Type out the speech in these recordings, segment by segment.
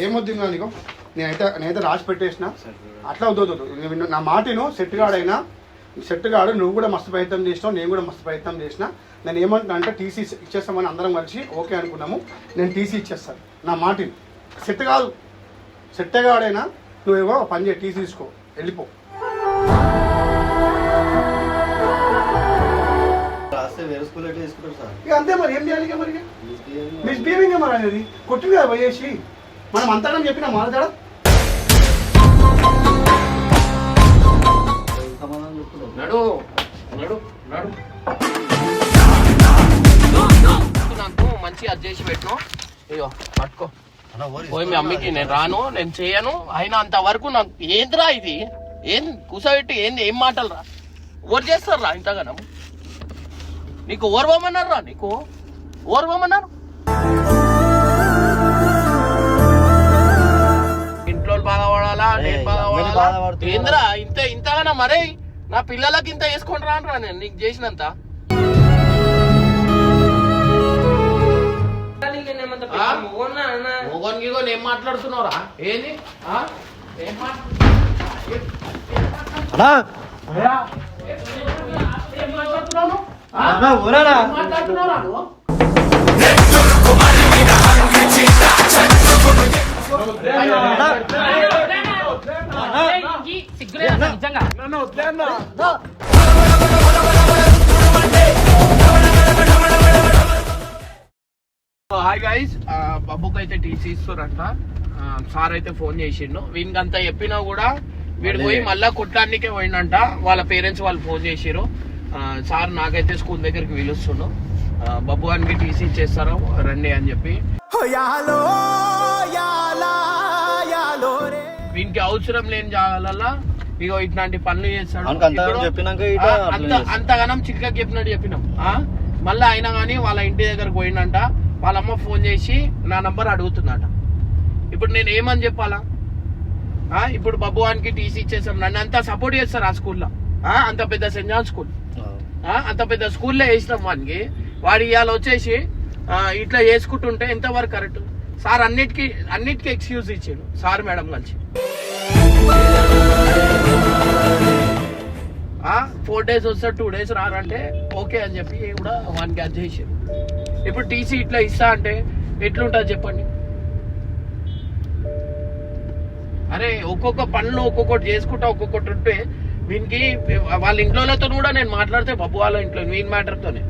ఏమొద్దు నీకు నేనైతే రాసి పెట్టేసిన అట్లా వద్దు నా మాటను సెట్ కాడు నువ్వు కూడా మస్తు ప్రయత్నం చేసినావు, నేను కూడా మస్తు ప్రయత్నం చేసిన. నేను ఏమంటున్నా అంటే టీసీ ఇచ్చేస్తామని అందరం కలిసి ఓకే అనుకున్నాము. నేను టీసీ ఇచ్చేస్తాను, నా మాటని. సెట్ కాదు, సెట్ కాడైనా నువ్వేమో పని చేయి, టీసీ తీసుకో, వెళ్ళిపో. ఇక అంతే మరి, ఏం చేయాలి? ఇక మరి మిస్బిహేవింగ్ మరి అనేది కొట్టింది కదా పోయేసి. మనం అంతగా చెప్పినా మాట్లాడా నడు నడు నడు నాకు మంచి అది చేసి పెట్టను. అయ్యో పట్టుకో పోయి మీ అమ్మకి నేను రాను, నేను చేయను. అయినా అంతవరకు నాకు ఏందిరా ఇది, ఏం కూసబెట్టి ఏంది, ఏం మాటలు రా, ఓరు చేస్తారు రా ఇంతగానం. నీకు ఓర్వమన్నారు రా, నీకు ఓర్వమన్నారు. ఇంట్లో బాగా పడాలా, నేను బాగా పడాలా, ఏందిరా ఇంతగానా? మరే నా పిల్లలకి ఇంత వేసుకొని రాను నేను నీకు చేసినంత. మొగోనికి ఏం మాట్లాడుతున్నావురా? ఏంది ఏం మాట్లాడుతున్నావు? హాయ్ గైస్, బాబుకి అయితే టీసీ ఇస్తారంట. సార్ అయితే ఫోన్ చేసిండు. వీనికి అంతా చెప్పినా కూడా వీడు పోయి మళ్ళా కుట్టానికే పోయిందంట. వాళ్ళ పేరెంట్స్ వాళ్ళు ఫోన్ చేసిరు. సార్ నాకైతే స్కూల్ దగ్గరికి పిలుస్తుండు, బాబు అనికి టీసీ ఇచ్చేస్తారు రండి అని చెప్పి. వీనికి అవసరం లేని జాగాలల్లా ఇగో ఇట్లాంటి పనులు చేస్తాడు. అంతగానం చిక్కగా చెప్పినట్టు చెప్పినాం. మళ్ళీ అయినా కానీ వాళ్ళ ఇంటి దగ్గరకు పోయిందంట. వాళ్ళమ్మ ఫోన్ చేసి నా నంబర్ అడుగుతుందట. ఇప్పుడు నేను ఏమని చెప్పాలా? ఇప్పుడు బబ్బువానికి టీసీ ఇచ్చేసాం, నన్ను అంతా సపోర్ట్ చేస్తారు ఆ స్కూల్లో. అంత పెద్ద సెంట్ జాన్ స్కూల్, అంత పెద్ద స్కూల్లో వేసినాం వానికి. వాడు ఇవాళ వచ్చేసి ఇట్లా చేసుకుంటుంటే ఎంతవరకు కరెక్ట్? సార్ అన్నిటికీ ఎక్స్క్యూజ్ ఇచ్చాడు సార్ మేడం కలిసి. 4 days వస్తారు, 2 days రారంటే ఓకే అని చెప్పి కూడా వానికి అది చేసారు. ఇప్పుడు టీసీ ఇట్లా ఇస్తా అంటే ఎట్లుంటుంది చెప్పండి? అరే ఒక్కొక్క పనులు ఒక్కొక్కటి చేసుకుంటా ఒక్కొక్కటి ఉంటే వీనికి వాళ్ళ ఇంట్లోతో కూడా నేను మాట్లాడితే బాబు వాళ్ళ ఇంట్లో వీని మ్యాటర్తోనే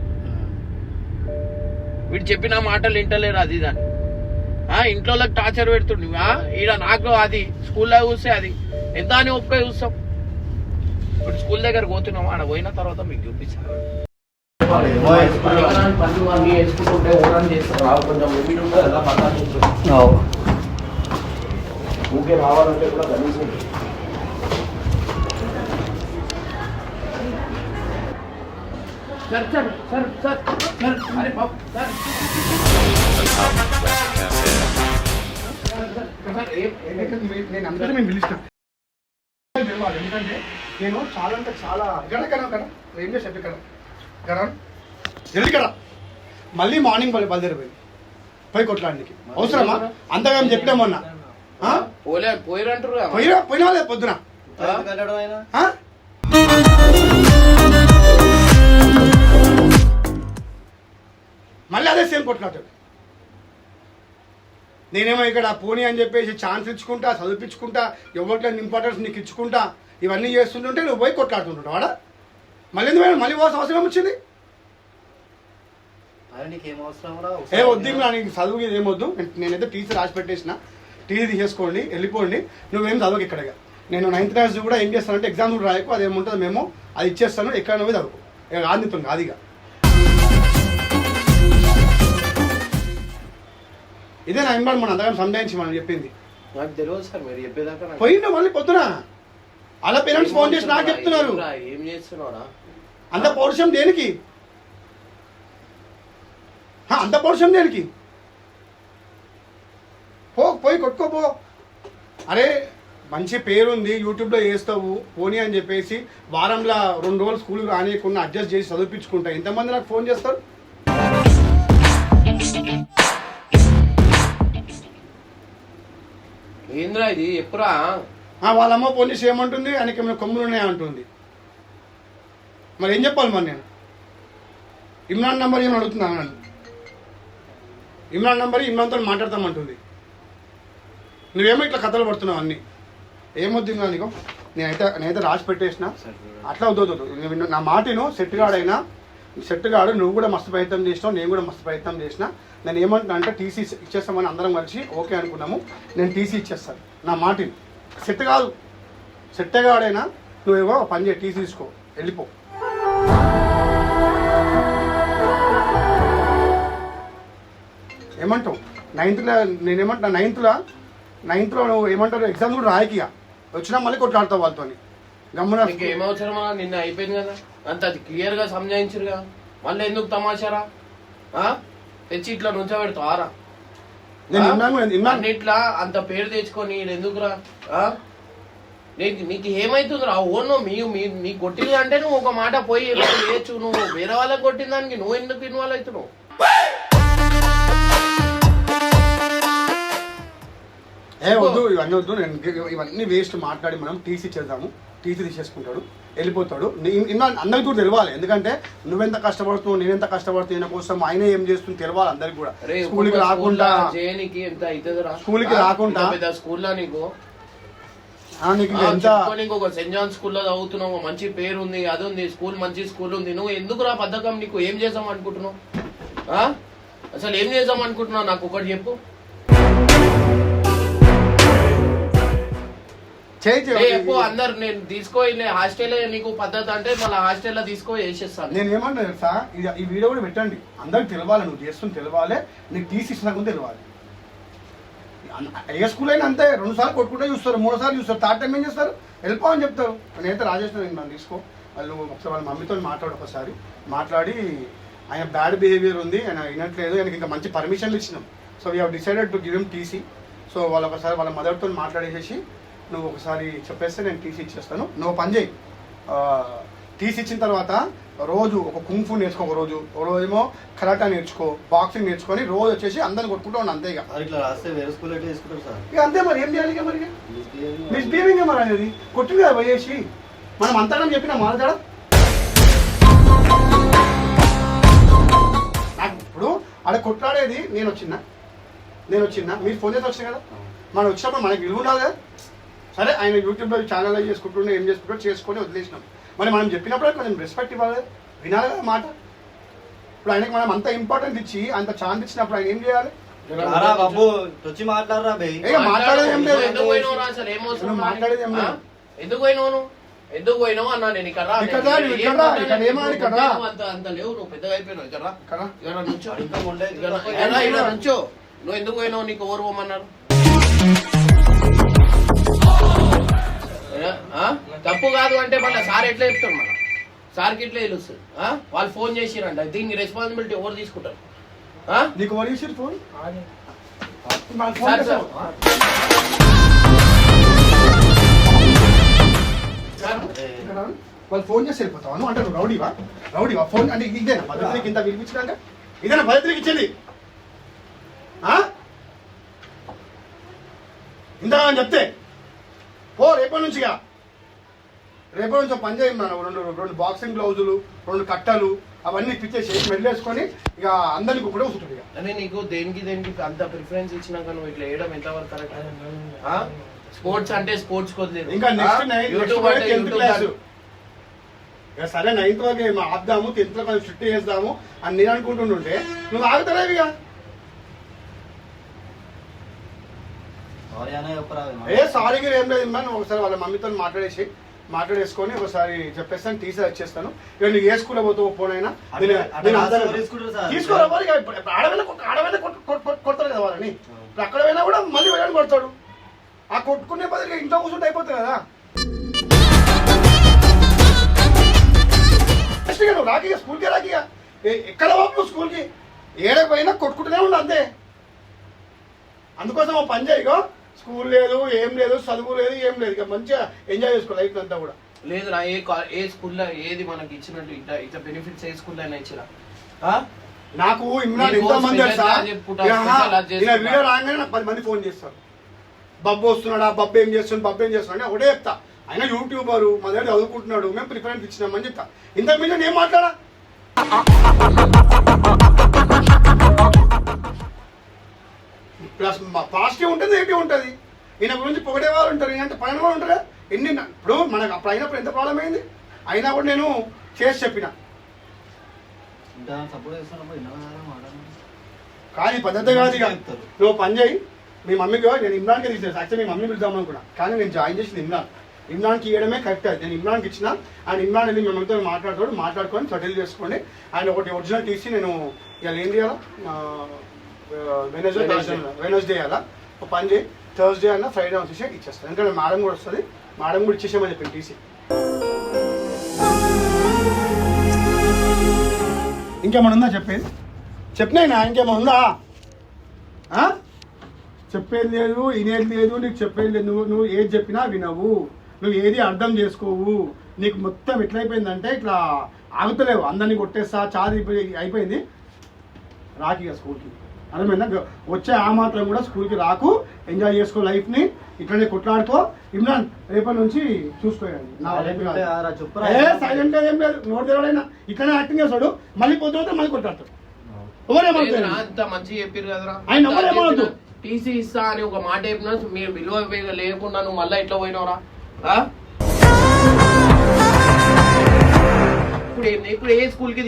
వీడు చెప్పిన మాటలు వింటలేరు అది దాన్ని. ఇంట్లో టార్చర్ పెడుతుండి. ఈడ నాకు అది స్కూల్లో చూస్తే అది ఎంత అని ఒప్పుకో చూస్తాం. ఇప్పుడు స్కూల్ దగ్గర పోతున్నాం, ఆడ పోయిన తర్వాత మీకు చూపిస్తాను. పనులు అన్ని వేసుకుంటుంటే ఓరని చేస్తారు. కొంచెం లిమిట్ ఉంటుంది కదా, పక్కన ఊకే రావాలంటే కూడా కనీసం నేను అందరూ మేము పిలుస్తాం. ఎందుకంటే నేను చాలా అంటే చాలా కదా ఏం చేసి చెప్పి కదా జల్ది కదా మళ్ళీ మార్నింగ్ బయలుదేరిపోయింది పోయి కొట్లాడానికి. అవసరమా అంతగా మేము చెప్పినామన్నా? పోయినా లేదు పొద్దున. మళ్ళీ అదే సేమ్ కొట్లాటాడు. నేనేమో ఇక్కడ పోనీ అని చెప్పేసి ఛాన్స్ ఇచ్చుకుంటా, చదివించుకుంటా, ఎవరికైనా ఇంపార్టెన్స్ నీకు ఇచ్చుకుంటా, ఇవన్నీ చేస్తుంటుంటే నువ్వు పోయి కొట్లాడుతుంటావు వాడా. మళ్ళీ ఎందుకు మళ్ళీ పోవాల్సిన అవసరం వచ్చింది? ఏ వద్దు నీకు చదువు ఏమొద్దు. నేనైతే టీసీ రాసి పెట్టేసిన, టీసీ తీసేసుకోండి, వెళ్ళిపోండి. నువ్వేం చదువుకు ఇక్కడ. నేను 9th class కూడా ఏం చేస్తానంటే ఎగ్జామ్ కూడా రాయకు, అదేముంటుంది మేము అది ఇచ్చేస్తాను, ఎక్కడ నువ్వు చదువుకో. ఆదిత్యం కాదుగా ఇదే నా ఇన్వాల్వ్ మన అంతగా సంజాయించి మనం చెప్పింది. నాకు తెలియదు సార్ మీరు చెప్పేదాకా. పోయిందా మళ్ళీ పొద్దున అలా పేరెంట్స్ ఫోన్ చేసి నాకు చెప్తున్నారు. ఏం చేస్తున్నాడా అంత పౌరుషం దేనికి? అంత పౌరుషం దేనికి? పోయి కొట్టుకోపో. అరే మంచి పేరుంది, యూట్యూబ్లో వేస్తావు పోనీ అని చెప్పేసి వారంలో 2 రోజులు స్కూల్కి రానియకుండా అడ్జస్ట్ చేసి చదివించుకుంటా. ఎంతమంది నాకు ఫోన్ చేస్తారు? ఏంద్రా ఇది ఎప్పుడా? వాళ్ళమ్మ ఫోన్ చేసి ఏమంటుంది, ఆయనకి ఏమైనా కొమ్ములు ఉన్నాయంటుంది. మరి ఏం చెప్పాలి మరి నేను? ఇమ్రాన్ నంబర్ ఏమని అడుగుతున్నాను నన్ను. ఇమ్రాన్ నంబర్ ఇమ్రాన్తో మాట్లాడతామంటుంది. నువ్వేమో ఇట్లా కథలు పడుతున్నావు అన్నీ. ఏమొద్దు ఇమ్రాన్ నీకు? నేనైతే రాసి పెట్టేసిన. అట్లా వద్దు. నా మాటను సెట్ గాడు నువ్వు కూడా మస్తు ప్రయత్నం చేసినావు, నేను కూడా మస్తు ప్రయత్నం చేసిన. నేను ఏమంటున్నా అంటే టీసీ ఇచ్చేస్తామని అందరం కలిసి ఓకే అనుకున్నాము. నేను టీసీ ఇచ్చేస్తాను. నా మాటని సెట్ కాదు, సెట్టగాడైనా నువ్వేవో పని చేయి, టీసీ తీసుకో, వెళ్ళిపో. ఏమంటావు? 9th నేనేమంటున్నా, 9th నువ్వు ఏమంటారు, ఎగ్జామ్స్ కూడా రాయకిగా వచ్చినా మళ్ళీ కొట్లాడతావు వాళ్ళతో. గమ్మున ఏమవసరమా? నిన్న అయిపోయింది కదా, అంత అది క్లియర్ గా సంజాయించరుగా, మళ్ళీ ఎందుకు తమాషారా? తెచ్చి ఇట్లా నుంచోబెడతావారా? ఇట్లా అంత పేరు తెచ్చుకొని ఎందుకురా? నీకు ఏమైతుందిరా? ఓను నీకు కొట్టింది అంటే నువ్వు ఒక మాట పోయి వేయచ్చు. నువ్వు వేరే వాళ్ళకి కొట్టిన దానికి నువ్వు ఎందుకు ఇన్వాల్వ్ అవుతున్నావు? వద్దు, ఇవన్నీ వద్దు. నేను ఇవన్నీ వేస్ట్ మాట్లాడి మనం టీసీ చేద్దాము. టీసీ తీసేసుకుంటాడు, వెళ్ళిపోతాడు. అందరికి కూడా తెలియాలి. ఎందుకంటే నువ్వెంత కష్టపడుతున్నావు, నేనెంత కష్టపడుతున్నా ఈయన కోసం, ఆయన ఏం చేస్తుంది తెలియాలి అందరికి కూడా. స్కూల్కి రాకుండా స్కూల్కి రాకుండా స్కూల్లో నీకు ఒక సెయింట్ జాన్ స్కూల్లో చదువుతున్నావు, మంచి పేరు ఉంది, అది ఉంది, స్కూల్ మంచి స్కూల్ ఉంది. నువ్వు ఎందుకు రా పథకం? నీకు ఏం చేద్దాం అనుకుంటున్నావు? అసలు ఏం చేద్దాం అనుకుంటున్నావు? నాకు ఒకటి చెప్పు. చెప్పు. అందరు నేను తీసుకో హాస్టల్ నీకు పద్ధతి అంటే మళ్ళీ హాస్టల్లో తీసుకో వేసేస్తాను. నేను ఏమన్నా తెలుసా, ఈ వీడియో కూడా పెట్టండి, అందరికి తెలవాలి. నువ్వు చేస్తుంది తెలవాలి, నీకు టీసీ ఇచ్చినా తెలవాలి. ఏ స్కూల్ అయినా అంతే, 2 సార్లు కొట్టుకుంటే చూస్తారు, 3 సార్లు చూస్తారు, 3rd టైం ఏం చేస్తారు, వెళ్ళిపో అని చెప్తారు. నేనైతే రాజేష్ నన్ను తీసుకో, వాళ్ళు ఒకసారి వాళ్ళ మమ్మీతో ఒకసారి మాట్లాడి, ఆయన బ్యాడ్ బిహేవియర్ ఉంది, ఆయన వినట్లేదు, ఆయనకి ఇంకా మంచి పర్మిషన్లు ఇచ్చినాం. So we have decided to give him TC. So వాళ్ళు ఒకసారి వాళ్ళ మదర్తో మాట్లాడేసేసి నువ్వు ఒకసారి చెప్పేస్తే నేను టీసీ ఇచ్చేస్తాను. నువ్వు పని చేయి, టీసీ ఇచ్చిన తర్వాత రోజు ఒక కుంఫు నేర్చుకో, ఒక రోజేమో కరాటా నేర్చుకో, బాక్సింగ్ నేర్చుకొని రోజు వచ్చేసి అందరిని కొట్టుకుంటూ ఉండు. అంతే ఇక అంతే. మరి ఏం చేయాలి? ఇక మరి మిస్బిహేవింగ్ మరి అనేది కొట్టింది కదా పోయేసి, మనం అంతా చెప్పినా మాట్లాడ. నాకు ఇప్పుడు ఆడ కొట్లాడేది నేను వచ్చినా మీరు ఫోన్ చేసి వచ్చినా కదా, మనం వచ్చినప్పుడు మనకి విలువ ఉండాలి కదా. సరే, ఆయన యూట్యూబ్లో ఛానల్ చేసుకుంటుండే ఏం చేసుకుంటారో చేసుకొని వదిలేసినాం. మరి మనం చెప్పినప్పుడు కొంచెం రెస్పెక్ట్ ఇవ్వాలి, వినాలి కదా మాట. ఇప్పుడు ఆయనకి మనం అంత ఇంపార్టెన్స్ ఇచ్చి అంత ఛాన్స్ ఇచ్చినప్పుడు ఆయన ఏం చేయాలి? మాట్లాడేది ఏం లేదు. ఎందుకు పోయినావు అన్నా? నేను ఇక్కడ అంత లేవు, నువ్వు పెద్దగా అయిపోయినావు. ఇక్కడ నుంచో నువ్వు ఎందుకు పోయినావు? నీకు ఎవరు పోమన్నారు? తప్పు కాదు అంటే మళ్ళీ సార్ ఎట్లా చెప్తాడు? మళ్ళీ సార్కి ఎట్లా తెలుస్తుంది? వాళ్ళు ఫోన్ చేసిరంట, దీనికి రెస్పాన్సిబిలిటీ ఎవరు తీసుకుంటారు? నీకు ఎవరు చేసారు ఫోన్? వాళ్ళు ఫోన్ చేసి వెళ్ళిపోతావు అంటే నువ్వు రౌడీవా? ఫోన్ అంటే ఇదేనా పద్ధతికి ఇంత వినిపించడానికి? ఇదేనా పద్ధతికి ఇచ్చింది? ఇంత అని చెప్తే పో, రేపటి నుంచి పని చేయమన్నాను. 2 బాక్సింగ్ గ్లౌజులు, 2 కట్టలు అవన్నీ ఇప్పించేసి వెళ్ళేసుకొని ఇక అందరికి కూడా వస్తుంది. అని నీకు దేనికి అంత ప్రిఫరెన్స్ ఇచ్చినాక నువ్వు ఇట్లా వేయడం ఎంతవరకు కరెక్ట్? స్పోర్ట్స్ అంటే స్పోర్ట్స్ కొద్ది ఇంకా నెక్స్ట్ 10th క్లాస్. సరే 9th వరకు ఆపుదాము, 10th లో కొంచెం స్ట్రిక్ట్ చేద్దాము అని నేను అనుకుంటుంటే నువ్వు ఆగుతారేవి ఇక. సారీగా ఏం లేదు, నువ్వు ఒకసారి వాళ్ళ మమ్మీతో మాట్లాడేసుకొని ఒకసారి చెప్పేస్తాను, టీసీ వచ్చేస్తాను. ఇక నువ్వు ఏ స్కూల్లో పోతావు పోనైనా తీసుకోవాలి. ఆడవైనా కొడతారు కదా వాళ్ళని, ఇప్పుడు అక్కడ పోయినా కూడా మళ్ళీ వెళ్ళని కొడతాడు. ఆ కొట్టుకునే బదులు ఇంట్లో కూర్చుంటే అయిపోతుంది కదా. నువ్వు రాకిగా స్కూల్కి రాకిగా ఎక్కడ పోవు స్కూల్కి, ఏడకపోయినా కొట్టుకుంటూనే ఉండు అంతే. అందుకోసం పని చేయగో, స్కూల్ లేదు, ఏం లేదు, చదువు లేదు, ఏం లేదు. ఇక మంచిగా ఎంజాయ్ చేసుకో లైఫ్ అంతా కూడా. లేదురా, ఏ స్కూల్లో ఏది మనకి ఇచ్చినట్టు ఇట్లా బెనిఫిట్స్ ఏ స్కూల్లో అయినా ఇచ్చిరా? నాకు ఇమ్రాన్ ఎంత మంది వీడియో రాగానే నాకు 10 మంది ఫోన్ చేస్తారు. బబ్బు వస్తున్నాడా, బబ్బు ఏం చేస్తున్నాడు ఒకటే చెప్తా. ఆయన యూట్యూబర్, మా దగ్గర చదువుకుంటున్నాడు, మేము ప్రిఫరెన్స్ ఇచ్చినామని చెప్తా. ఇంతకు మీద నేను మాట్లాడా. ప్లస్ పాజిటివ్ ఉంటుంది, నెగిటివ్ ఉంటుంది. ఈయన గురించి పొగడే వాళ్ళు ఉంటారు, ఈయన పైన వాళ్ళు ఉంటారా. ఇప్పుడు మనకు అప్పుడు అయినప్పుడు ఎంత ప్రాబ్లం అయింది, అయినా కూడా నేను చేసి చెప్పిన. కానీ పద్ధతి కాదు. ఇక నువ్వు పని చేయి. మీ మమ్మీకి నేను ఇమ్రాన్కి తీసేసి యాక్చువల్లీ మీ మమ్మీ పిలుద్దాం అనుకున్నా, కానీ నేను జాయిన్ చేసింది ఇమ్రాన్కి ఇవ్వడమే కరెక్ట్. అది నేను ఇమ్రాన్కి ఇచ్చిన. అండ్ ఇమ్రాన్ వెళ్ళి మీ మమ్మీతో మాట్లాడుకొని సెటిల్ చేసుకోండి. అండ్ ఒకటి ఒరిజినల్ తీసి నేను ఇవాళ ఏం చేయాలా, వెనస్డే అలా ఒక పని చేయి, థర్స్డే అన్న ఫ్రైడే వచ్చేసి ఇచ్చేస్తాను. ఎందుకంటే మేడం కూడా వస్తుంది, మేడం కూడా ఇచ్చేసామని చెప్పింది టీసీ. ఇంకేమన్నా ఉందా చెప్పేది? చెప్పినా ఇంకేమన్నా ఉందా? చెప్పేది లేదు, వినేది లేదు, నీకు చెప్పేది లేదు. నువ్వు ఏది చెప్పినా వినవు, నువ్వు ఏది అర్థం చేసుకోవు. నీకు మొత్తం ఎట్లయిపోయిందంటే ఇట్లా ఆగుతలేవు, అందరినీ కొట్టేస్తా చాది అయిపోయింది. రాకిగా స్కూల్కి అర్థమైందా? వచ్చే ఆ మాత్రం కూడా స్కూల్కి రాకు, ఎంజాయ్ చేసుకో లైఫ్ని, ఇట్లనే కొట్లాడుకో. ఇమ్రాన్ రేపటి నుంచి చూసుకోండి. సైలెంట్ ఏం లేదు, నోట్ తెరవడైనా ఇట్లనే యాక్టింగ్ చేస్తాడు, మళ్ళీ పొద్దున మళ్ళీ కొట్లాడతాడు. అంత మంచి చెప్పారు కదరా, ఆయన ఎవరేమవద్దు. టీసీ ఇస్తా అని ఒక మాట చెప్పినా మీరు విలువ లేకుండా నువ్వు మళ్ళీ ఎట్లా పోయినవరా? ఇప్పుడు ఏ స్కూల్ కి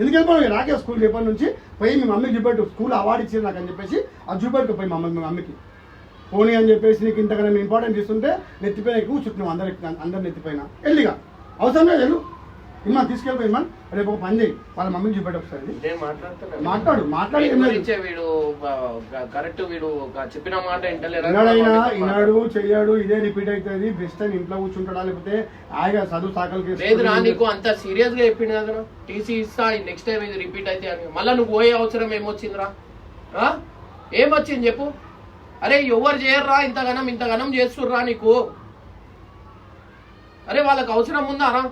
ఎందుకు వెళ్ళిపోయి నాకే స్కూల్ రేపటి నుంచి పోయి మీ మమ్మీకి చూపెట్టు, స్కూల్ అవార్డు ఇచ్చారు నాకు అని చెప్పేసి అది చూపెట్టు పోయి మీ మమ్మీకి. పోనీ అని చెప్పేసి నీకు ఇంతకన్నా ఇంపార్టెన్స్ ఇస్తుంటే నెత్తిపోయిన కూర్చుంటున్నావు, అందరు నెత్తిపోయిన వెళ్ళిగా అవసరం లేదు. వెళ్ళు ఇమ్మని తీసుకెళ్ళిపోయి ఇమ్మని రేపు ఒక పని చేయి, వాళ్ళ మమ్మీకి చూపెట్టు ఒకసారి. మాట్లాడి వీడు కరెక్ట్, వీడు చెప్పిన మాట వినాడు చెయ్యాడు, ఇదే రిపీట్ అవుతుంది. బెస్ట్ అని ఇంట్లో కూర్చుంటాడా, లేకపోతే ఆయన చదువు సాకలకి లేదురా. నీకు అంత సీరియస్ గా చెప్పింది కదా టీసీ ఇస్తా, నెక్స్ట్ టైం ఇది రిపీట్ అయితే అని. మళ్ళీ నువ్వు పోయే అవసరం ఏమొచ్చిందిరా? ఏమొచ్చింది చెప్పు? అరే ఎవరు చేయర్రా, ఇంతగనం చేస్తుర్రా నీకు? అరే వాళ్ళకి అవసరం ఉందా రా?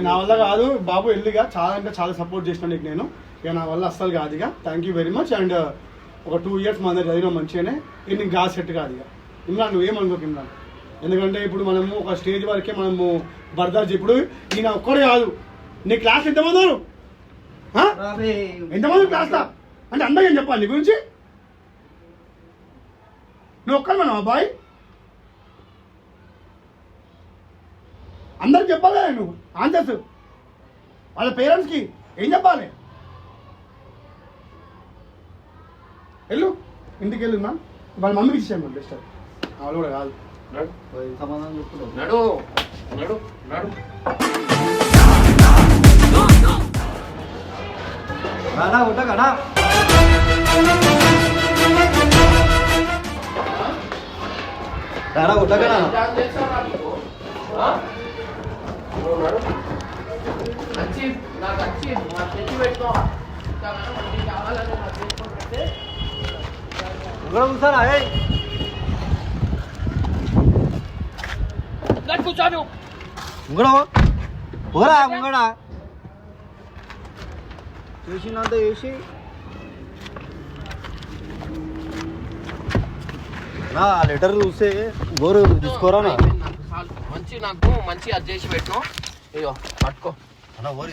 నా వల్ల కాదు బాబు, వెళ్ళిగా చాలా అంటే చాలా సపోర్ట్ చేసిన నీకు నేను. ఇక నా వల్ల అస్సలు కాదు. ఇక thank you very much. And ఒక 2 years మన దగ్గర చదివిన మంచిగానే, ఇది గా సెట్ కాదు. ఇక ఇమ్రాన్ నువ్వేమనుకోకు ఇమ్రాన్, ఎందుకంటే ఇప్పుడు మనము ఒక స్టేజ్ వరకే మనము బర్దాష్. ఇప్పుడు ఈయన ఒక్కడే కాదు, నీ క్లాస్ ఎంతమంది ఉన్నారు? ఎంతమంది క్లాస్లో అంటే అందరూ ఏం చెప్పాలి నీ గురించి? నువ్వు ఒక్కడు మనం అబ్బాయి, అందరికి చెప్పాలి నువ్వు ఆన్సర్స్. వాళ్ళ పేరెంట్స్కి ఏం చెప్పాలి? వెళ్ళు, ఇంటికి వెళ్ళు. వాళ్ళ మమ్మీకి ఇచ్చాను బెస్ట్, వాళ్ళు కూడా కాదు. సమాధానం చెప్తున్నాడు. చేసినంత చేసి నా లెటర్ చూస్తే గోరు తీసుకోరా మంచి, నాకు మంచి అది చేసి పెట్టు. అయ్యో పట్టుకో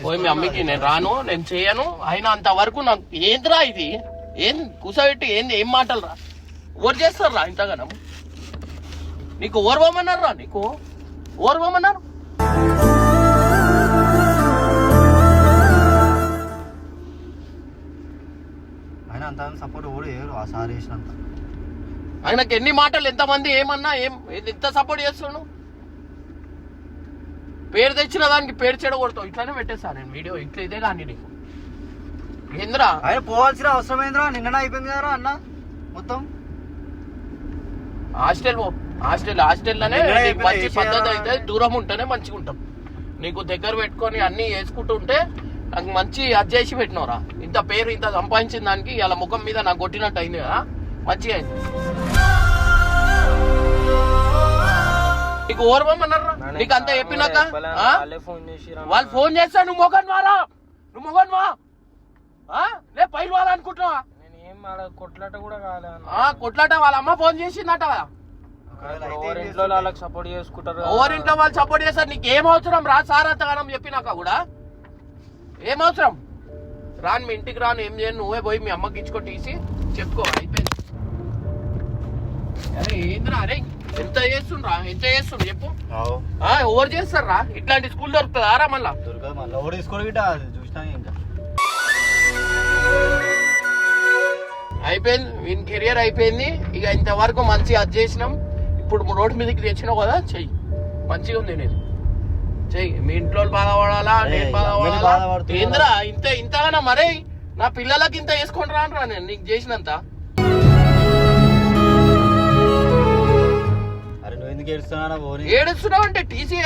పోయి మీ అమ్మకి. నేను రాను, నేను చేయను. అయినా అంతవరకు నాకు ఏందిరా ఇది? ఏం కూసబెట్టి ఏంది, ఏం మాటలు రా? ఓరు చేస్తారు రా ఇంతగానం? నీకు ఓర్వమన్నారు రా? నీకు ఓర్వమన్నారు? ఆయన అంత సపోర్ట్ కూడా చేయరు ఆ సార్ చేసినంత. ఆయనకి ఎన్ని మాటలు, ఎంతమంది ఏమన్నా ఎంత సపోర్ట్ చేస్తున్నాను? పేరు తెచ్చిన దానికి పేరు చెడగొడతావు. ఇట్లానే పెట్టేస్తా నేను వీడియో. ఇట్లా ఇదే కానీ నీకు ఏంద్రా? ఆయన పోవాల్సిన అవసరం ఏంద్రా? నిన్ననే అయిపోయింది కదరా అన్న మొత్తం. హాస్టల్లోనే మంచి పద్ధతి అయితే దూరం ఉంటేనే మంచిగా ఉంటాం. నీకు దగ్గర పెట్టుకొని అన్ని వేసుకుంటుంటే నాకు మంచి అది చేసి పెట్టినవరా. ఇంత పేరు ఇంత సంపాదించిన దానికి ఇలా ముఖం మీద నాకు కొట్టినట్టు అయింది కదా, మంచిగా అయింది. నీకు ఓర్వమన్నారా? నీకు అంత చెప్పినాక వాళ్ళు ఫోన్ చేస్తా నువ్వు మొగన్ వారా, నువ్వు మొగన్ వా లే పైలు వాళ్ళ అనుకుంటున్నావా? కొట్లాట కూడా కాలే, కొట్లాట వాళ్ళ అమ్మ ఫోన్ చేసిందట. ఇంట్లో వాళ్ళకి సపోర్ట్ చేసుకుంటారు, ఎవరింట్లో వాళ్ళు సపోర్ట్ చేస్తారు. నీకు ఏం అవసరం రా సార్ అంతగానం చెప్పినాక కూడా ఏం అవసరం? రాను మీ ఇంటికి రాను, ఏం చేయను, నువ్వే పోయి మీ అమ్మకి ఇచ్చుకో తీసి చెప్పుకో, అయిపోయింది. అరే ఏంద్రా, అరే ఎంత చేస్తుండ్రా, ఎంత చేస్తుండ్రు చెప్పు. ఎవరు చేస్తారా ఇట్లాంటి స్కూల్ దొరుకుతుందా రా? మళ్ళా అయిపోయింది, వీని కెరియర్ అయిపోయింది. ఇక ఇంతవరకు మంచిగా అది చేసినాం. ఇప్పుడు రోడ్డు మీదకి తెచ్చినావు కదా, చెయ్యి, మంచిగా ఉంది. నేను చెయ్యి, మీ ఇంట్లో బాధపడాలా, నేను బాధపడాలా? ఏంద్రా ఇంతగానా మరే? నా పిల్లలకి ఇంత వేసుకొని రానురా నేను నీకు చేసినంత. ఏడుస్తున్నావు అంటే టీసీ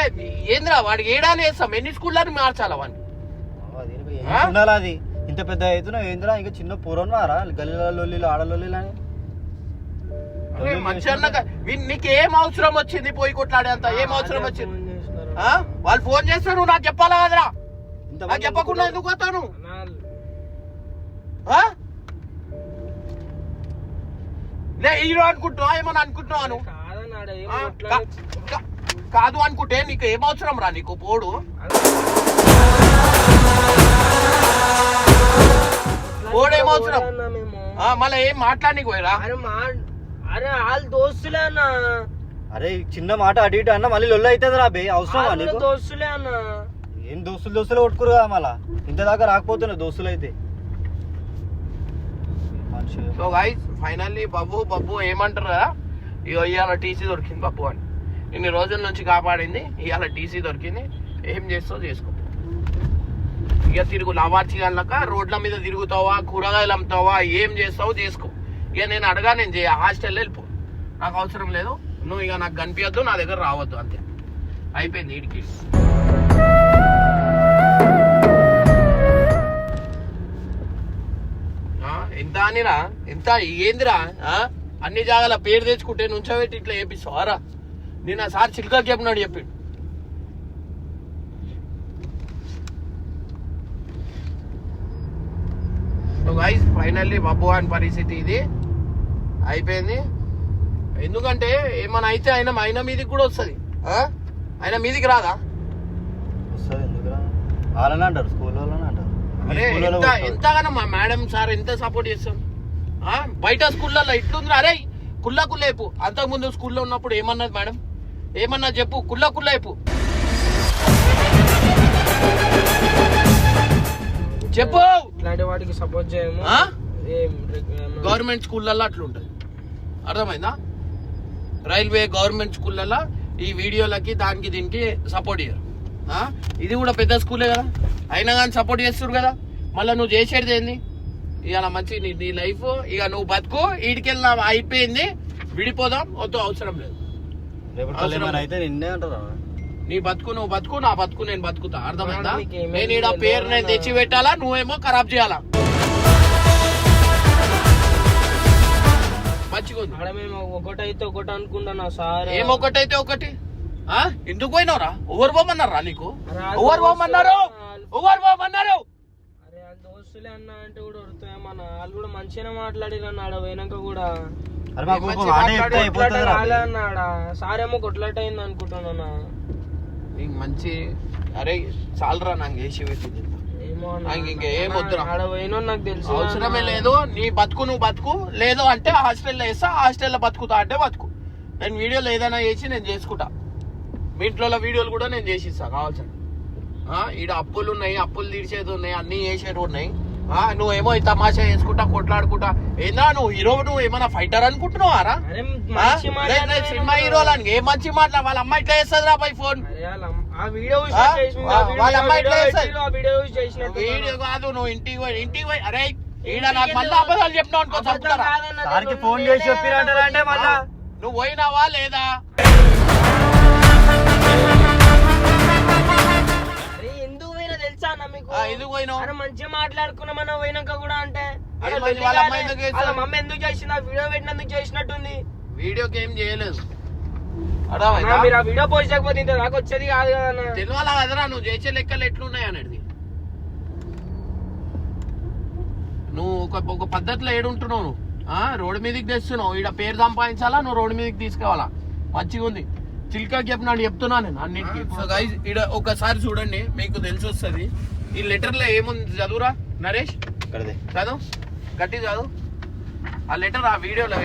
ఏంద్రా? వాడికి ఏడాని వేస్తాం, ఎన్ని స్కూళ్ళని మార్చాలా వాడిని? అది ఇంత పెద్ద అవుతున్నావు ఏంద్రా? ఇంకా చిన్న పూర్వరా గల్లీలో ఆడలొల్లిలు అని మంచి అన్నాక నీకేం అవసరం వచ్చింది పోయి కొట్లాడేంత? ఏం అవసరం వచ్చింది? వాళ్ళు ఫోన్ చేస్తారు, నువ్వు నాకు చెప్పాలా కదరా? నాకు చెప్పకుండా ఎందుకు పోతాను? హీరో అనుకుంటున్నావా? ఏమని అనుకుంటున్నాను? కాదు అనుకుంటే నీకు ఏం అవసరం రా? నీకు పోడు పోడేమవసరం? మళ్ళీ ఏం మాట్లాడి పోయిరా? అరే వాళ్ళు దోస్తులే అన్న. అరే చిన్న మాట అటు ఇటు అన్న మళ్ళీ లొల్లు అవుతుంది రా బే, అవసరం దోస్తులే అన్న. ఏం దోస్తులు కొట్టుకురు కదా మళ్ళా, ఇంత దాకా రాకపోతున్నా దోస్తులు అయితే. సో గైస్ ఫైనల్లీ బబ్బు ఏమంటారు కదా, ఇవాళ టీసీ దొరికింది బబ్బు అని. ఇన్ని రోజుల నుంచి కాపాడింది, ఇవాళ టీసీ దొరికింది. ఏం చేస్తావు చేసుకో. ఇక తిరుగు లావార్చి కనుక రోడ్ల మీద తిరుగుతావా, కూరగాయలు అమ్ముతావా, ఏం చేస్తావు చేసుకో. ఇక నేను అడగా, నేను హాస్టల్లో వెళ్ళిపో, నాకు అవసరం లేదు. నువ్వు ఇక నాకు కనిపించద్దు, నా దగ్గర రావద్దు, అంతే. అయిపోయింది వీడికి. ఎంత అనిరా, ఎంత ఏందిరా? అన్ని జాగాల పేరు తెచ్చుకుంటే నుంచోబెట్టి ఇట్లా చేపిస్తావారా? నేను ఆ సార్ చిల్కకి చెప్పినాడు, చెప్పిండు. గైస్ ఫైనల్లీ బబ్బు అని పరిస్థితి ఇది అయిపోయింది. ఎందుకంటే ఏమైనా అయితే ఆయన మీదికి కూడా వస్తుంది. ఆయన మీదికి రాదా? అరే ఎంతగానో మా మేడం సార్ ఎంత సపోర్ట్ చేస్తాం. బయట స్కూళ్ళల్లో ఇట్లుంది. అరే కుల్లేపు. అంతకుముందు స్కూల్లో ఉన్నప్పుడు ఏమన్నది మేడం? ఏమన్నా చెప్పు, కుల్లేపు చెప్పు. ఇట్లాంటి వాటికి సపోర్ట్ చేయము. గవర్నమెంట్ స్కూళ్ళల్లో అట్లుంటది, అర్థమైందా? రైల్వే గవర్నమెంట్ స్కూళ్ళల్లో ఈ వీడియోలకి దానికి దీనికి సపోర్ట్ చేయరు. ఇది కూడా పెద్ద స్కూలే కదా, అయినా కానీ సపోర్ట్ చేస్తున్నారు కదా. మళ్ళీ నువ్వు చేసేది ఏంది? ఇక మంచి నీ లైఫ్, ఇక నువ్వు బతుకు. ఈడికెళ్ళి అయిపోయింది, విడిపోదాం, వద్దు, అవసరం లేదు. నీ బతుకు నువ్వు బతుకు, నా బతుకు నేను బతుకుతా, అర్థమైందా? నేను ఈడ పేరు నేను తెచ్చి పెట్టాలా, నువ్వేమో ఖరాబ్ చేయాలా. మంచిగా ఒకటైతే ఒకటి అనుకుంటున్నా సార్. ఏమొకటైతే ఒకటి? ఎందుకు పోయినావురా? ఎవరు పోమన్నారా నీకు? ఎవరు పోమన్నారు? అరే వాళ్ళ దోస్తులే అన్న అంటే కూడా వరుతామన్నా. వాళ్ళు కూడా మంచిగానే మాట్లాడిరన్న ఆడ పోయినాక కూడా. అన్నాడా సార్ ఏమో కొట్లాట అయింది అనుకుంటున్నా. నీకు మంచి అరే చాలరా నాకు వేసి పెట్టింది. ఇంకేం వద్దురా, ఆడ పోయినా నాకు తెలుసు, అవసరమే లేదు. నీ బతుకు నువ్వు బతుకు, లేదు అంటే హాస్టల్లో వేస్తా, హాస్టల్లో బతుకుతా అంటే బతుకు. నేను వీడియోలు ఏదైనా చేసి నేను చేసుకుంటా. మీ ఇంట్లో వీడియోలు కూడా నేను చేసిస్తా కావాల్సిన. ఈడ అప్పులు ఉన్నాయి, అప్పులు తీర్చేది ఉన్నాయి, అన్ని చేసేవి ఉన్నాయి. నువ్వేమో ఈ తమాషా చేసుకుంటా కొట్లాడుకుంటా. ఏందా నువ్వు హీరో? నువ్వు ఏమైనా ఫైటర్ అనుకుంటున్నావారా? సినిమా హీరోలని ఏం మంచి మాట్లా? వాళ్ళ అమ్మాయి ఇట్లా చేస్తుంది రా పై ఫోన్. వాళ్ళ అమ్మాయి ఇట్లా చేస్తుంది. వీడియో కాదు, నువ్వు ఇంటికి పోయి అరే ఈడ నాకు మళ్ళీ అబద్ధాలు చెప్పినావు అనుకో, చంపుతారా? ఫోన్ చేసి చెప్పినట్టే మళ్ళా. నువ్వు పోయినావా లేదా? తెలుసా అన్న మీకు? ఎందుకు పోయినావు? అరే మంచిగా మాట్లాడుకున్నామన్నా పోయినాక కూడా అంటే వాళ్ళ అమ్మ ఎందుకు చేసింది? వాళ్ళ మమ్మీ ఎందుకు చేసింది? వీడియో పెట్టినందుకు చేసినట్టుంది. వీడియోకి ఏం చేయలేదు. అన్నా, మీరు ఆ వీడియో పోస్ట్ చేయకపోతే ఇంత దాకా వచ్చేది కాదు కదా. తెలియాలా కదరా నువ్వు చేసే లెక్కలు ఎట్లున్నాయి అనేది. నువ్వు ఒక పద్ధతిలో ఏడుంటున్నావు. నువ్వు రోడ్డు మీదకి తెస్తున్నావు. ఈడ పేరు సంపాదించాలా, నువ్వు రోడ్డు మీదకి తీసుకురావాలా. మంచిగా ఉంది. చిల్కాకి చెప్పినాడు చెప్తున్నా నేను అన్నింటికి. సో గైస్ ఈడ ఒకసారి చూడండి, మీకు తెలిసి వస్తుంది. ఈ లెటర్ లో ఏముంది చదువురా నరేష్. చదువు, గట్టి చదువు ఆ లెటర్. ఆ వీడియోలో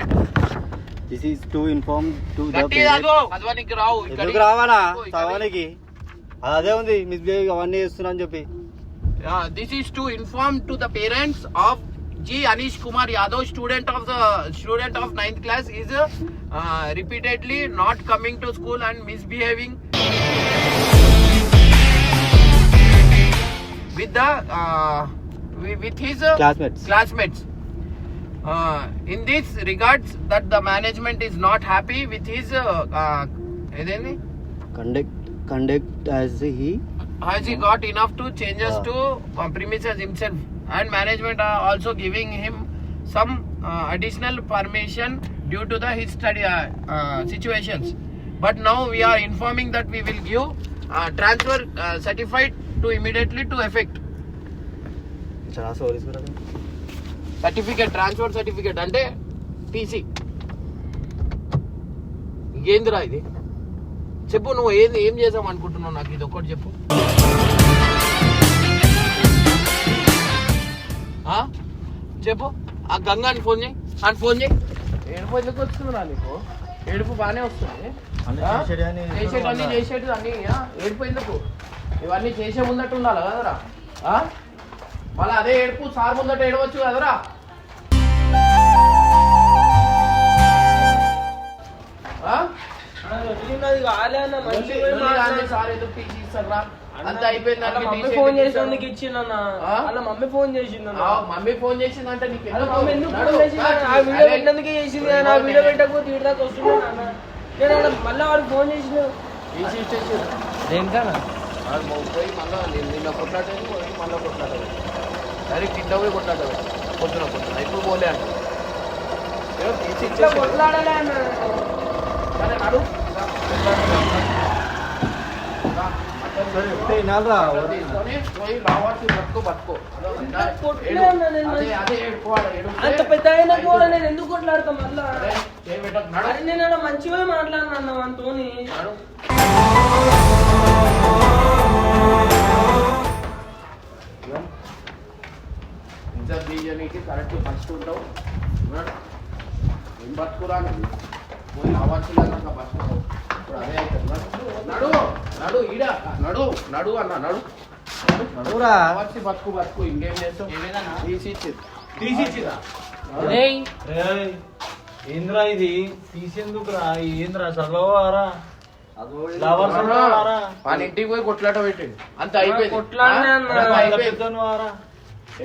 This is to inform to the గట్టి చదువు. చదవనికి రావు ఎందుకు రావాలా చదవనికి? అదే ఉంది మిస్బిహేవ్ అవన్నీ చేస్తున్నా అని చెప్పి. This is to inform to the parents of G. Anish Kumar Yadav, student of 9th class, is repeatedly not coming to school and misbehaving with his classmates. In this regards, that the management is not happy with his conduct as he got enough to changes to premises himself, and management are also giving him some additional permission due to his study situations. But now we are informing that we will give transfer certificate to immediately to effect. Certificate, transfer certificate అంటే TC. ఏందిరా ఇది? చెప్పు, నువ్వు ఏం చేసావు అనుకుంటున్నావు? నాకు ఇది ఒక్కటి చెప్పు. చెప్పు. ఆ గంగాని ఫోన్ చేయి, అని ఫోన్ చేయి. ఏడుపు ఎందుకు వస్తుందిరా నీకు? ఏడుపు బాగానే వస్తుంది. చేసేటన్నీ చేసేటి అన్ని ఏడుపు ఎందుకు? ఇవన్నీ చేసే ముందట్టు ఉండాలి కదరా. మళ్ళీ అదే ఏడుపు సార్ ముందట ఏడవచ్చు కదరా. సార్ ఎందుకు టీసీ ఇస్తారా? అంత అయిపోయింది. మమ్మీ ఫోన్ చేసినందుకు ఇచ్చిందన్న. మమ్మీ ఫోన్ చేసిందన్న. మమ్మీ ఫోన్ చేసిందంటే నీకు వీడియో పెట్టినందుకే చేసింది. ఆ వీడియో పెట్టకపోతే వీడి దాకా వస్తున్నాను. నేను మళ్ళీ వాడికి ఫోన్ చేసిన టీసీ ఇచ్చేసి దేనికన్నా పోయి మళ్ళీ నిన్న కొట్లాడేది మళ్ళీ కొట్లాడేది. డైరెక్ట్ ఇంట్లో పోయి కొట్లాడేది. పొద్దున ఇప్పుడు పోలే అంటే కొట్లాడాలి అన్న. సరే నడు. పోయి రావాల్సి బతుకో. అంత పెద్ద అయినా కూడా నేను ఎందుకు కొట్లాడతా మళ్ళా? నేను మంచిగా మాట్లాడినా అంతోని. బీజేపీకి కరెక్ట్ ఫస్ట్ ఉంటావు. ఏం బతుకురా పోయి రావాల్సిందా బతుకు. ఇప్పుడు అదే అవుతుంది. నడు ఈడ నడు అన్న నడు. రావాల్సి బతుకు. ఇంకేం చేస్తావు? తీసిచ్చిరా. ఏంద్రా ఇది? తీసేందుకురా? ఏంద్రా చదవరా? వాళ్ళ ఇంటికి పోయి కొట్లాట పెట్టింది. అంత అయిపోయింది.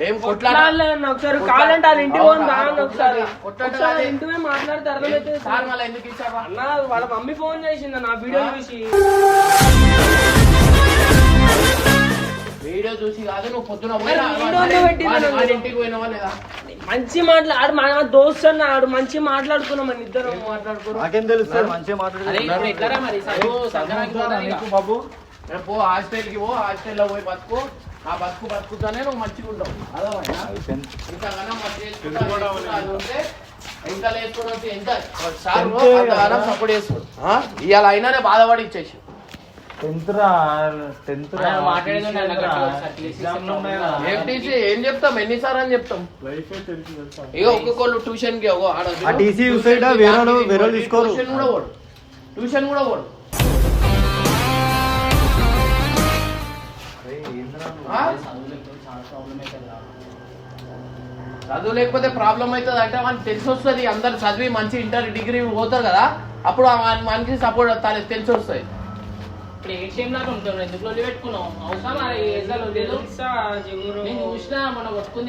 ఏం కొట్లాడాలి? ఒకసారి కావాలంటే వాళ్ళ ఇంటికి పోయి ఒకసారి ఇంటికి మాట్లాడితే అర్థమైతే. సార్ మళ్ళీ ఎందుకు ఇచ్చావా అన్న? వాళ్ళ మమ్మీ ఫోన్ చేసింది నా వీడియో చూసి. వీడియో చూసి కాదు, నువ్వు పొద్దున ఇంటికి పోయినావా లేదా? మంచి మాట్లాడు. మా దోస్తు అన్న ఆడు మంచి మాట్లాడుకున్నాం. ఇద్దరు మాట్లాడుకున్నాం. నాకేం తెలుస్తుంది? మంచిగా బాబు పో, హాస్టల్కి పో. హాస్టల్లో పోయి బతుకు. ఆ బతుకుతానే నువ్వు మంచిగా ఉంటావు. ఇంకా లేసుకొని వచ్చి ఎంత సార్ సపోర్ట్ చేసుకోడు. ఇవాళ అయినానే బాధపడి ఇచ్చేసి ఏం చెప్తాం? ఎన్నిసార్లు అని చెప్తాం? ఇక ఒక్కొక్కళ్ళు ట్యూషన్ కి ట్యూషన్ కూడా పోడు. చదువు లేకపోతే ప్రాబ్లం అవుతుంది అంటే మనకి తెలిసి వస్తుంది. అందరు చదివి మంచి ఇంటర్ డిగ్రీ పోతారు కదా, అప్పుడు మనకి సపోర్ట్ తెలిసి వస్తుంది.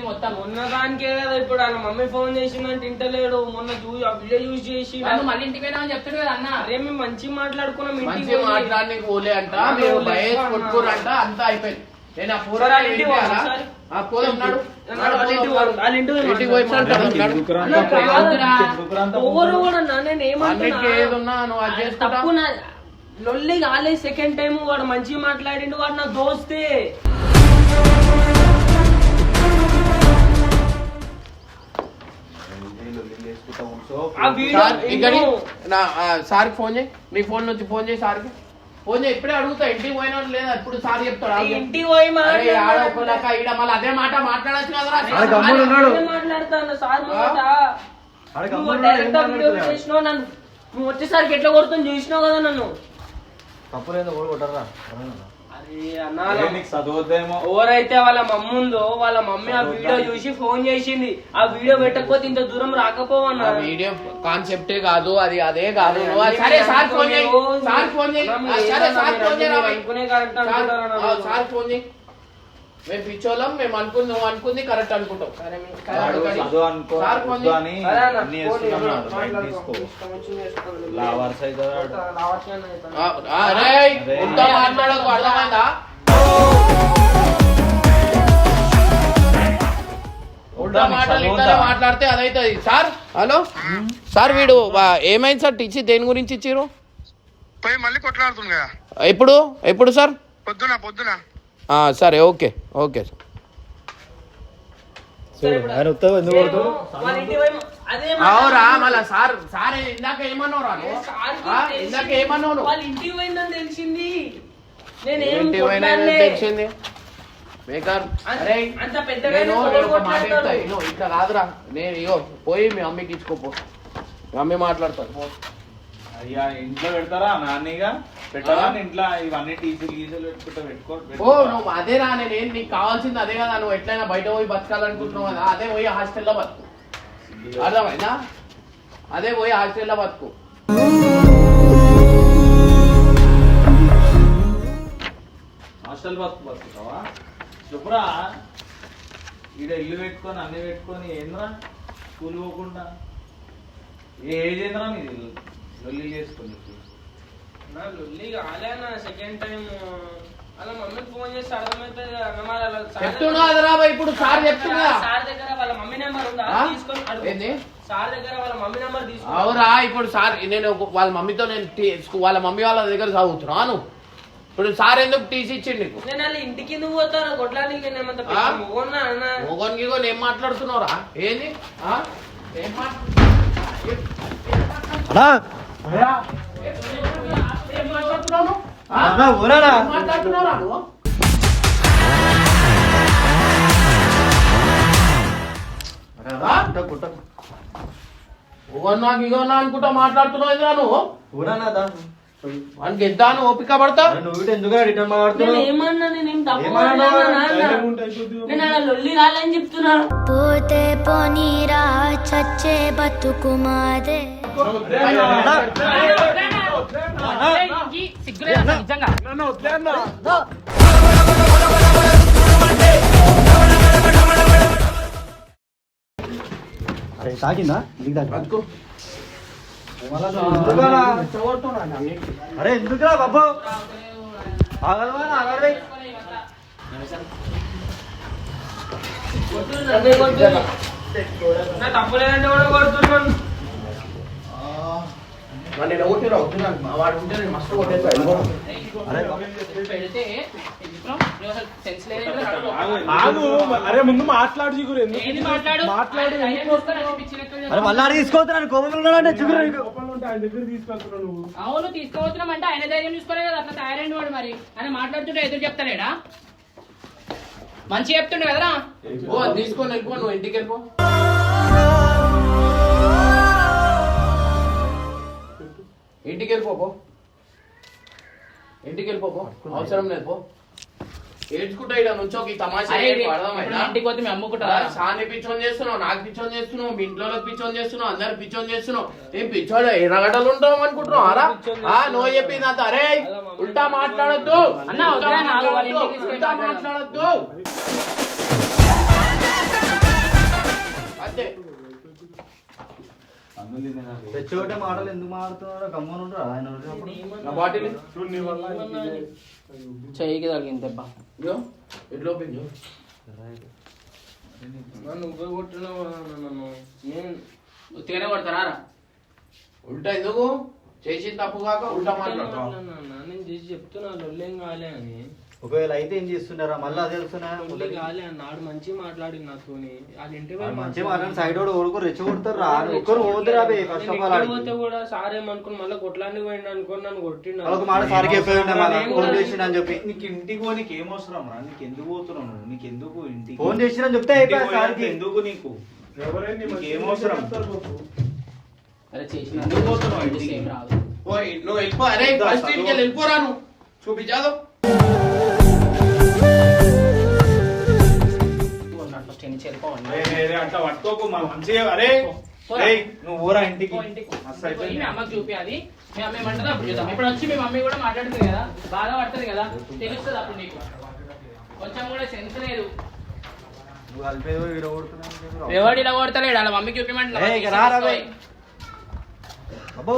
మొత్తం మొన్న దానికే కదా. ఇప్పుడు వాళ్ళ మమ్మీ ఫోన్ చేసిందంటే ఇంటలేడు. మొన్న వీడియో యూజ్ చేసి మళ్ళీ ఇంటికి పోయినా చెప్తాడు కదా అన్న. అరే మేము మంచిగా మాట్లాడుకున్నాం. మంచిగా మాట్లాడడానికి పోలే అంట, కొట్టుకోరంట, అంతా అయిపోయింది. నేను ఆ పోరాడు ఇంటికి పోతున్నాడు ఇంటికి పోయి మాట్లాడుతున్నాడు ఏదున్నా నువ్వు అది చేసుకుంటా లొల్లి కాలే సెకండ్ టైం వాడు మంచిగా మాట్లాడిండు వాడు నా దోస్తే సార్ ఫోన్ చేయి నీ ఫోన్ నుంచి ఫోన్ చేయి సార్కి ఫోన్ చేయి ఇప్పుడే అడుగుతా ఇంటికి పోయినా లేదా ఇప్పుడు సార్ చెప్తాడు ఇంటికి పోయి ఈడ మళ్ళీ అదే మాట మాట్లాడచ్చు కదరా మాట్లాడతాను సార్ చేసినావు నన్ను నువ్వు వచ్చేసరికి ఎట్లా కొడుతుంది చూసినావు కదా నన్ను తప్పులేదు ఓడి కొట్టరా ఎవరైతే వాళ్ళ మమ్మీ ఉందో వాళ్ళ మమ్మీ ఆ వీడియో చూసి ఫోన్ చేసింది ఆ వీడియో పెట్టకపోతే ఇంత దూరం రాకపోవన్నా వీడియో కాన్సెప్టే కాదు అది అదే కాదు సరే సార్ ఫోన్ చేయి సార్ ఫోన్ చేయి సరే సార్ ఫోన్ చేయి సార్ ఫోన్ చేయి మేము పిచ్చోళ్ళం మేము అనుకుంది నువ్వు అనుకుంది కరెక్ట్ అనుకుంటాం సార్ ఫోన్ మాట్లాడకు అర్థమైందా మాట్లాడితే అదైతుంది సార్ హలో సార్ వీడు ఏమైంది సార్ టీచీ దేని గురించి ఇచ్చిర్రు మళ్ళీ కొట్లాడుతుంది కదా ఎప్పుడు సార్ పొద్దున సరే ఓకే ఓకే అవురా మళ్ళా సార్ సార్ ఇందాక ఏమన్నావురా ఇందాక ఏమన్నావు వాళ్ళ ఇంటికి పోయిందని తెలిసింది ఇంటికి పోయినా తెలిసింది బేకార్ అరే అంత పెద్దగా ఇట్లా కాదురా నేను ఇగో పోయి మీ అమ్మకి ఇచ్చుకోపో మీ అమ్మ మాట్లాడతాను అయ్యా ఇంట్లో పెడతారా నాన్నగా పెట్టాలా ఇంట్లో ఇవన్నీ టీసీలు పెట్టుకో నువ్వు అదే రా నేను నీకు కావాల్సింది అదే కదా నువ్వు ఎట్లయినా బయట పోయి బతకాలనుకుంటున్నావు కదా అదే పోయి హాస్టల్లో బతుకు అర్థమైందా అదే పోయి హాస్టల్లో బతుకు హాస్టల్ బతుకుతావా చెప్పురా ఈడ ఇల్లు పెట్టుకొని అన్ని పెట్టుకొని ఏంద్రా స్కూల్ పోకుండా ఏ ఏజ్ ఏంద్రా మీది లొల్లి చేసుకొని లొల్లి కాలేనా సెకండ్ టైం అలా మమ్మీకి ఫోన్ చేసి అర్థమవుతుంది చెప్తున్నా ఇప్పుడు సార్ చెప్తున్నా సార్ దగ్గర వాళ్ళ మమ్మీ నెంబర్ ఉందా తీసుకొని సార్ దగ్గర వాళ్ళ మమ్మీ నెంబర్ తీసుకొని అవురా ఇప్పుడు సార్ నేను వాళ్ళ మమ్మీతో నేను వాళ్ళ మమ్మీ వాళ్ళ దగ్గర చదువుతున్నాను ఇప్పుడు సార్ ఎందుకు టీసీ ఇచ్చిండు నీకు నేను వాళ్ళ ఇంటికి ఎందుకు పోతాను కొట్లానికి మొగోనికి ఏం మాట్లాడుతున్నావురా ఏంది ఏం అనుకుంటా మాట్లాడుతున్నావు నువ్వు వానికి ఎద్దాను ఓపిక పడతా నువ్వు ఎందుకు రిటర్న్ మాట్లాడుతున్నావు ఏమన్నా నేనేం నేను అలా లొల్లి కాలని చెప్తున్నా పోతే పోనీరా చచ్చే బతుకు మాదే తాకిందా అరే ఎందుకురా బాబు తప్పులేదంటే కూడా కొడుతున్నాను వాడు ఉంటే నేను మస్తు అరే ముందు మాట్లాడు చిగురు మళ్ళీ అడిగి తీసుకోవద్దు కోపంలో ఉన్నాడంటే చిగురు తీసుకెళ్తున్నావు అవును తీసుకోవచ్చున్నాం అంటే ఆయన ధైర్యం చూసుకోలే కదా అట్లా తయారైన వాడు మరి ఆయన మాట్లాడుతుంటే ఎదురు చెప్తానేడా మంచి చెప్తుండే కదరా తీసుకొని వెళ్ళిపో నువ్వు ఇంటికి వెళ్ళిపో ఇంటికి వెళ్ళిపో అవసరం లేదు పో ఏడ్చుకుంటా ఇక్కడ నుంచో తమాషా ఇంటికి పోతే మేము అమ్ముకుంటారా సాని పిచ్చోని చేస్తున్నావు నాకు పిచ్చోని చేస్తున్నావు మీ ఇంట్లో పిచ్చోని చేస్తున్నావు అందరు పిచ్చోని చేస్తున్నావు ఏం పిచ్చోడు ఎర్రగడ్డలు ఉంటావు అనుకుంటున్నావు అరా నువ్వు చెప్పింది అంత అరే ఉల్టా మాట్లాడద్దు ఉల్టా మాట్లాడద్దు అంతే తెచ్చోటే మాటలు ఎందుకు మాడుతున్నారో గమ్మని ఉంటారు ఆయన వచ్చినప్పుడు. నా బాటిల్ చెయ్యికి తగిలింది దెబ్బ. ఎట్లా ఓపెన్ చేయు. నువ్వే కొట్టినావు నన్ను. నేను ఉత్తిగానే కొడతారా రా? ఉల్టా ఎందుకు చేసి తప్పు కాక ఉల్టా మాట్లాడతావు. నేను చేసి చెప్తున్నా లొల్లేం కాలే అని. ఒకవేళ అయితే ఏం చేస్తున్నారా మళ్ళీ అదే వస్తున్నా లొల్లి కాలే అన్నాడు మంచిగా మాట్లాడి నాతోని. వాళ్ళ ఇంటి మంచిగా మాట్లాడి సైడ్ ఓడుకో రెచ్చగొడతారు రా ఒక్కరు పోదురా బే ఫస్ట్ ఆఫ్ ఆల్ పోతే కూడా సార్ ఏమనుకుని మళ్ళీ కొట్లాన్ని పోయిండు అనుకుని నన్ను కొట్టిండు. ఒక మాట సార్ ఫోన్ చేసిండని చెప్పి నీకు ఇంటికి పో, నీకు ఏం అవసరం రా? నీకు ఎందుకు పోతున్నావు నువ్వు? నీకు ఎందుకు ఇంటికి ఫోన్ చేసిండని చెప్తే అయిపోయి సార్కి ఎందుకు నీకు ఏం అవసరం? అరే చేసిన ఎందుకు పోతున్నావు ఇంటికి? ఏం రాదు. నువ్వు వెళ్ళిపో. అరే ఫస్ట్ ఇంటికి వెళ్ళిపోరా నువ్వు. చూపించాదు ఫస్ట్ ఎన్ని చేరుకోవాలి. అట్లా పట్టుకోకు మంచిగా. అరే ఏయ్, నువ్వు ఊరా ఇంటికి. మస్తు పోయి అయిపోయింది. మీ అమ్మకి చూపించాలి. మీ అమ్మ ఏమంటారు అప్పుడు చూద్దాం. ఇప్పుడు వచ్చి మీ మమ్మీ కూడా మాట్లాడుతుంది కదా, బాధపడుతుంది కదా, తెలుస్తుంది అప్పుడు నీకు. కొంచెం కూడా సెన్స్ లేదు. నువ్వు కలిపేదో వీడియో కొడుతున్నావు ఎవడు ఇలా కొడతలేడు, అలా మమ్మీకి చూపించమంటే అబ్బో